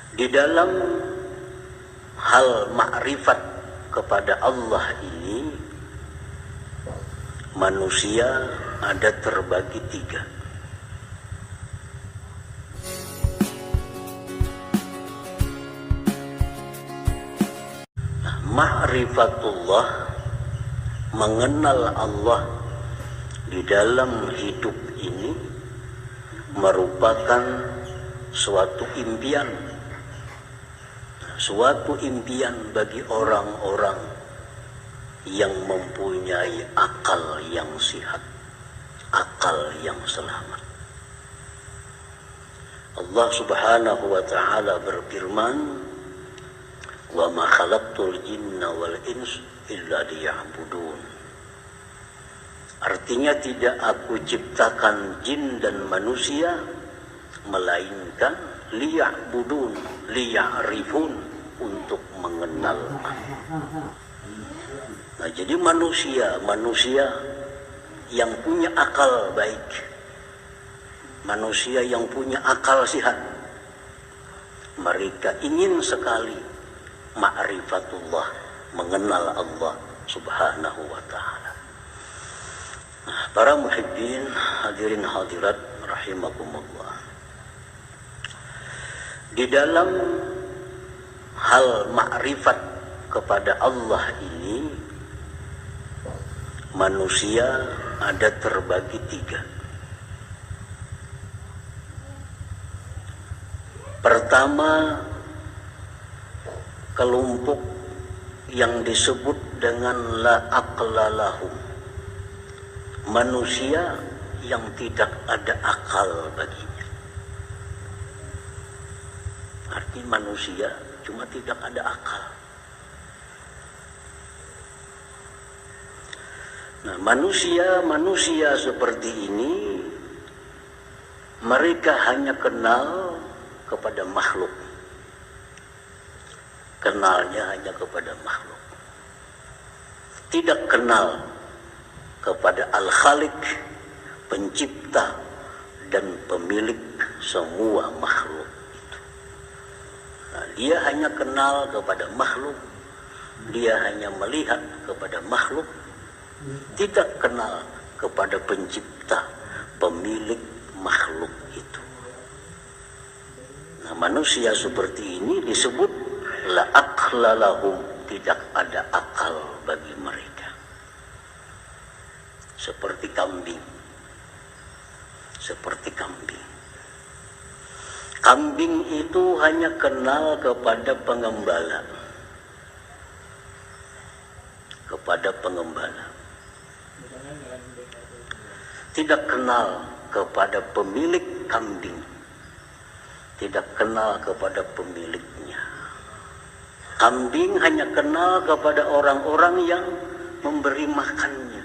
Di dalam hal makrifat kepada Allah ini, manusia ada terbagi tiga. Ma'rifatullah, mengenal Allah di dalam hidup ini merupakan suatu impian bagi orang-orang yang mempunyai akal yang sehat, akal yang selamat. Allah Subhanahu wa ta'ala berfirman, "Wa ma khalaqtul jinna wal ins illa liya'budun." Artinya tidak aku ciptakan jin dan manusia melainkan liya'budun, liya'rifun, untuk mengenal aku. Nah, jadi manusia yang punya akal baik, manusia yang punya akal sehat, mereka ingin sekali ma'rifatullah, mengenal Allah Subhanahu wa ta'ala. Nah, para muhibbin, hadirin hadirat rahimakumullah, di dalam hal makrifat kepada Allah ini, manusia ada terbagi tiga. Pertama, kelompok yang disebut dengan la aqla lahum, manusia yang tidak ada akal baginya. Arti manusia cuma tidak ada akal. Nah, manusia seperti ini, mereka hanya kenal kepada makhluk. Kenalnya hanya kepada makhluk. Tidak kenal kepada Al-Khaliq, pencipta dan pemilik semua makhluk. Nah, dia hanya kenal kepada makhluk, dia hanya melihat kepada makhluk, tidak kenal kepada pencipta, pemilik makhluk itu. Nah, manusia seperti ini disebut la aqla lahum, tidak ada akal bagi mereka. Seperti kambing. Kambing itu hanya kenal kepada pengembala. Tidak kenal kepada pemilik kambing. Tidak kenal kepada pemiliknya. Kambing hanya kenal kepada orang-orang yang memberi makannya.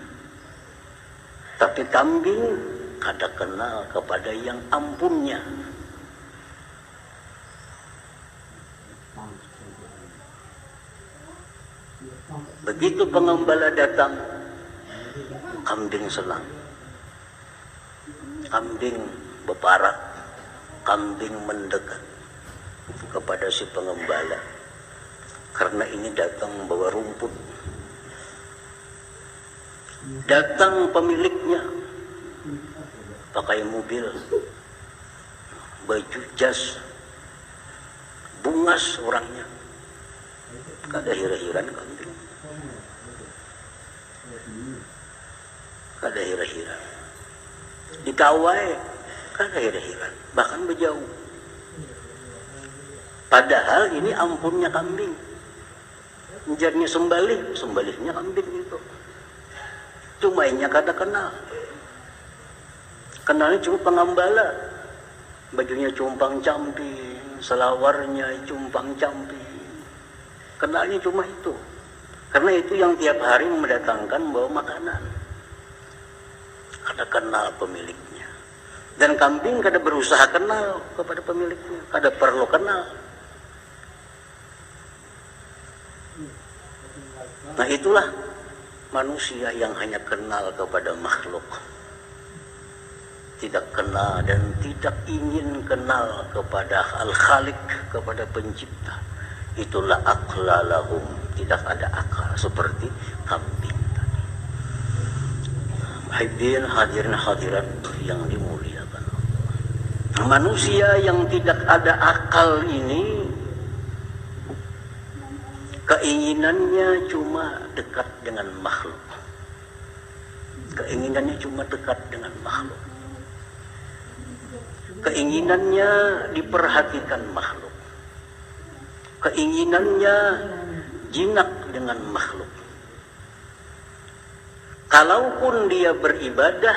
Tapi kambing kada kenal kepada yang ampunnya. Begitu pengembala datang, kambing senang. Kambing berparak, kambing mendekat kepada si pengembala. Karena ini datang bawa rumput. Datang pemiliknya, pakai mobil, baju jas, bungas orangnya. Kada hira-hiran kambing. Kada hira-hiran. Dikawai, kada hira-hiran. Bahkan berjauh. Padahal ini ampunnya kambing. Menjadinya sembalihnya kambing itu. Cuma ini kada kenal. Kenalnya cuma pengembala. Bajunya cumpang-camping, selawarnya cumpang-camping. Kenalnya cuma itu. Karena itu yang tiap hari mendatangkan bawa makanan. Kada kenal pemiliknya. Dan kambing kada berusaha kenal kepada pemiliknya. Kada perlu kenal. Nah, itulah manusia yang hanya kenal kepada makhluk. Tidak kenal dan tidak ingin kenal kepada Al-Khaliq, kepada pencipta. Itulah aqlalahum, tidak ada akal seperti kambing tadi. Muhibbin hadirin hadirat yang dimuliakan Allah. Manusia yang tidak ada akal ini keinginannya cuma dekat dengan makhluk. Keinginannya cuma dekat dengan makhluk. Keinginannya diperhatikan makhluk. Keinginannya jinak dengan makhluk. Kalaupun dia beribadah,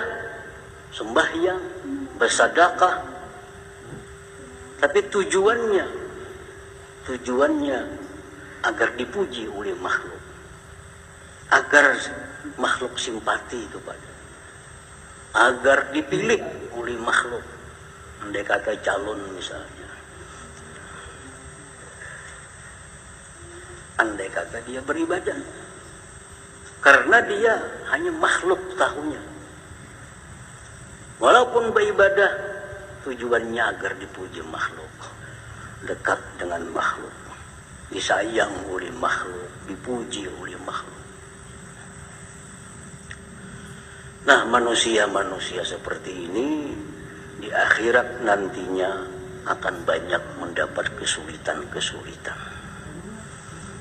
sembahyang, bersedekah, tapi tujuannya agar dipuji oleh makhluk, agar makhluk simpati kepada, agar dipilih oleh makhluk. Andai kata calon misalnya, andai kata dia beribadah, karena dia hanya makhluk tahunya. Walaupun beribadah, tujuannya agar dipuji makhluk, dekat dengan makhluk, disayang oleh makhluk, dipuji oleh makhluk. Nah, manusia-manusia seperti ini di akhirat nantinya akan banyak mendapat kesulitan-kesulitan.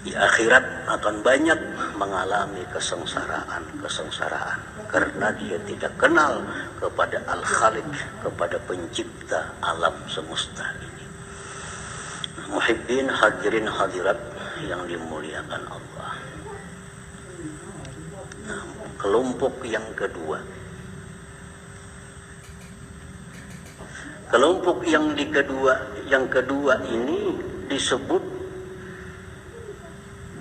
Di akhirat akan banyak mengalami kesengsaraan karena dia tidak kenal kepada Al-Khaliq, kepada pencipta alam semesta ini. Muhibbin hadirin hadirat yang dimuliakan Allah. Nah, kelompok yang kedua. Kelompok yang kedua ini disebut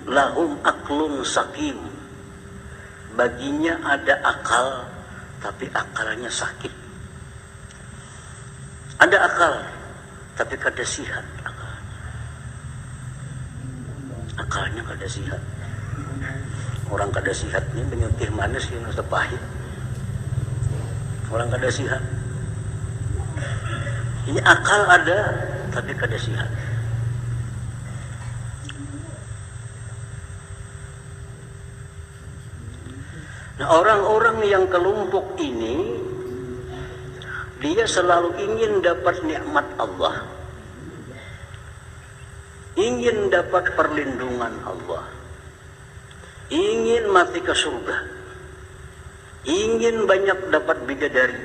lahum aklun sakim. Baginya ada akal, tapi akalnya sakit. Ada akal, tapi kada sihat akalnya kada sihat. Orang kada sihat ini menyutih manis yang rasa pahit. Orang kada sihat. Ini akal ada, tapi kada sihat. Nah, orang-orang yang kelompok ini, dia selalu ingin dapat nikmat Allah, ingin dapat perlindungan Allah, ingin mati ke surga, ingin banyak dapat bidadari,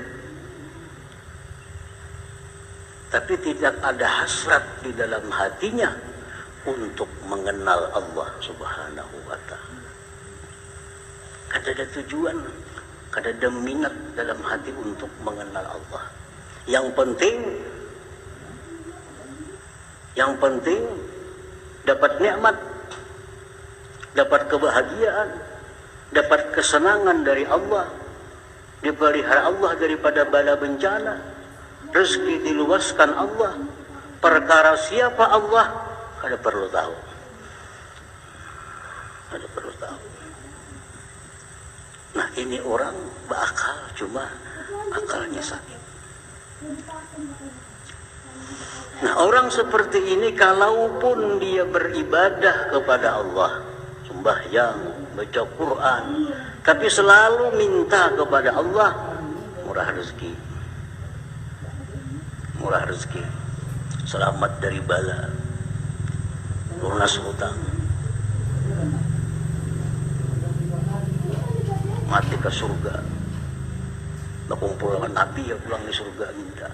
tapi tidak ada hasrat di dalam hatinya untuk mengenal Allah Subhanahu wa Ta'ala. Kada ada tujuan, kada ada minat dalam hati untuk mengenal Allah. Yang penting dapat nikmat, dapat kebahagiaan, dapat kesenangan dari Allah, dipelihara Allah daripada bala bencana, rezeki diluaskan Allah. Perkara siapa Allah, kada perlu tahu. Kada perlu tahu. Nah, ini orang berakal, cuma akalnya sakit. Nah, orang seperti ini kalaupun dia beribadah kepada Allah, sembahyang, baca Quran, tapi selalu minta kepada Allah murah rezeki, selamat dari bala, lunas hutang, mati ke surga, berkumpul dengan Nabi ya pulang di surga minta.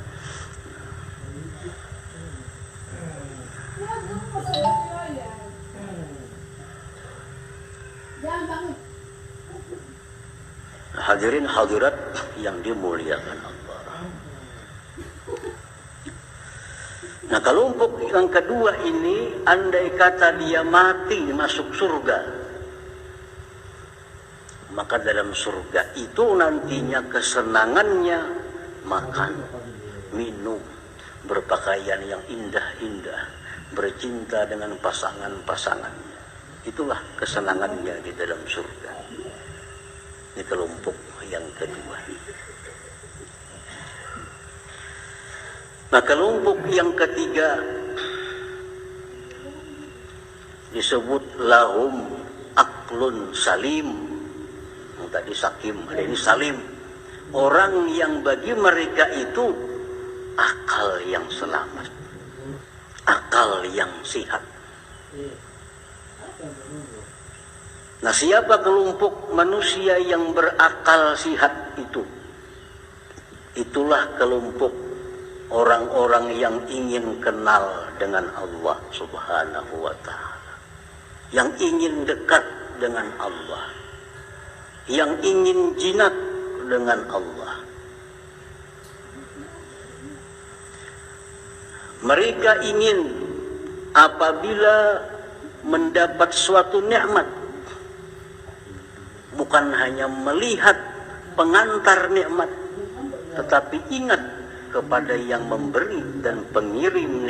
Hadirin hadirat yang dimuliakan Allah. Nah, kelompok yang kedua ini, andai kata dia mati masuk surga, maka dalam surga itu nantinya kesenangannya makan, minum, berpakaian yang indah-indah, bercinta dengan pasangan-pasangannya. Itulah kesenangannya di dalam surga. Ini kelompok yang kedua. Nah, kelompok yang ketiga, disebut lahum aklun salim. Yang tadi sakim, ada ini salim. Orang yang bagi mereka itu akal yang selamat, akal yang sehat. Nah, siapa kelompok manusia yang berakal sehat itu? Itulah kelompok orang-orang yang ingin kenal dengan Allah Subhanahu wa ta'ala, yang ingin dekat dengan Allah, yang ingin jinak dengan Allah. Mereka ingin apabila mendapat suatu nikmat, bukan hanya melihat pengantar nikmat, tetapi ingat kepada yang memberi dan pengirim